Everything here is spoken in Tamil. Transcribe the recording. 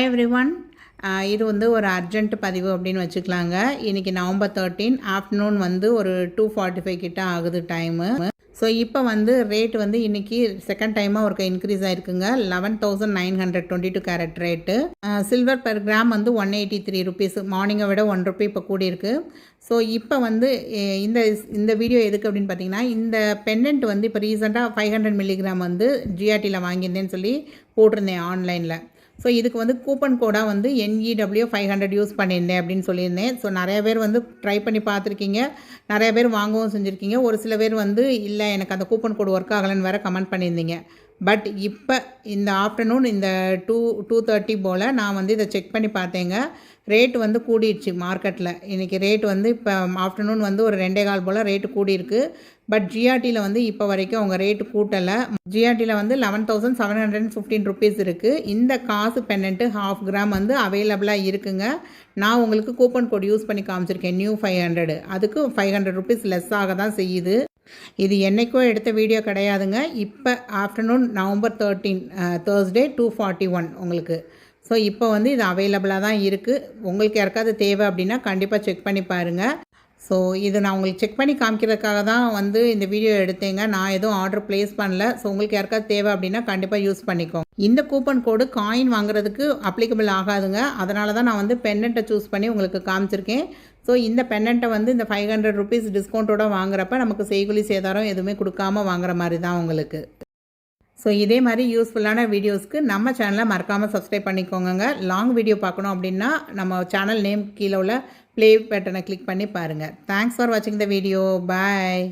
எவ்ரிவன். இது வந்து ஒரு அர்ஜென்ட் பதிவு அப்படின்னு வச்சுக்கலாங்க. இன்றைக்கி நவம்பர் 13 ஆஃப்டர்நூன் வந்து ஒரு 2:45 கிட்ட ஆகுது டைமு. ஸோ இப்போ வந்து ரேட் வந்து இன்றைக்கி செகண்ட் டைமாக ஒரு இன்க்ரீஸ் ஆகிருக்குங்க. 11,922 carat rate. Silver per gram வந்து 183 ருபீஸ். மார்னிங்கை விட 1 ருபி இப்போ கூடியிருக்கு. ஸோ இப்போ வந்து இந்த இந்த வீடியோ எதுக்கு அப்படின்னு பார்த்தீங்கன்னா, இந்த பெண்டன்ட் வந்து இப்போ ரீசெண்டாக 500 மில்லிகிராம் வந்து ஜிஆர்டியில் வாங்கியிருந்தேன்னு சொல்லி போட்டிருந்தேன் ஆன்லைனில். ஸோ இதுக்கு வந்து கூப்பன் கோடாக வந்து NEW 500 யூஸ் பண்ணியிருந்தேன் அப்படின்னு சொல்லியிருந்தேன். ஸோ நிறைய பேர் வந்து ட்ரை பண்ணி பார்த்துருக்கீங்க, நிறைய பேர் வாங்கவும் செஞ்சுருக்கீங்க. ஒரு சில பேர் வந்து இல்லை எனக்கு அந்த கூப்பன் கோடு ஒர்க் ஆகலைன்னு வேறு கமெண்ட் பண்ணியிருந்தீங்க. பட் இப்போ இந்த ஆஃப்டர்நூன் இந்த 2:30 போல் நான் வந்து இதை செக் பண்ணி பார்த்தேங்க. ரேட்டு வந்து கூடிடுச்சு மார்க்கெட்டில். இன்றைக்கி ரேட் வந்து இப்போ ஆஃப்டர்நூன் வந்து ஒரு 2.25 போல் ரேட்டு கூடியிருக்கு. பட் ஜிஆர்டியில் வந்து இப்போ வரைக்கும் அவங்க ரேட்டு கூட்டலை. ஜிஆர்டியில் வந்து 11,715 ருபீஸ் இருக்குது. இந்த காசு பெண்டன்ட்டு 1/2 கிராம் வந்து அவைலபிளாக இருக்குங்க. நான் உங்களுக்கு கூப்பன் கோட் யூஸ் பண்ணி காமிச்சிருக்கேன் நியூ 500. அதுக்கு 500 ருபீஸ் லெஸ் ஆக தான் செய்யுது. இது என்றைக்கோ எடுத்த வீடியோ கிடையாதுங்க. இப்போ ஆஃப்டர்நூன் நவம்பர் 13 தேர்ஸ்டே 2:41 உங்களுக்கு. ஸோ இப்போ வந்து இது அவைலபிளாக தான் இருக்குது. உங்களுக்கு யாருக்காவது தேவை அப்படின்னா கண்டிப்பாக செக் பண்ணி பாருங்கள். ஸோ இது நான் உங்களுக்கு செக் பண்ணி காமிக்கிறதுக்காக தான் வந்து இந்த வீடியோ எடுத்தேங்க. நான் எதுவும் ஆர்டர் ப்ளேஸ் பண்ணல. ஸோ உங்களுக்கு யாருக்காவது தேவை அப்படின்னா கண்டிப்பாக யூஸ் பண்ணிக்கோங்க. இந்த கூப்பன் கோடு காயின் வாங்குறதுக்கு அப்ளிகபிள் ஆகாதுங்க. அதனால தான் நான் வந்து பெண்டன்ட்டை சூஸ் பண்ணி உங்களுக்கு காமிச்சிருக்கேன். ஸோ இந்த பெண்டன்ட்டை வந்து இந்த 500 ருபீஸ் டிஸ்கவுண்ட்டோட வாங்குறப்ப நமக்கு செய்கூலி சேதாரம் எதுவுமே கொடுக்காம வாங்குற மாதிரி தான் உங்களுக்கு. ஸோ இதே மாதிரி யூஸ்ஃபுல்லான வீடியோஸ்க்கு நம்ம சேனலை மறக்காமல் சப்ஸ்கிரைப் பண்ணிக்கோங்க. லாங் வீடியோ பார்க்கணும் அப்படின்னா நம்ம சேனல் நேம் கீழே உள்ள ப்ளே பட்டனை கிளிக் பண்ணி பாருங்கள். தேங்க்ஸ் ஃபார் வாட்சிங் த வீடியோ. பாய்.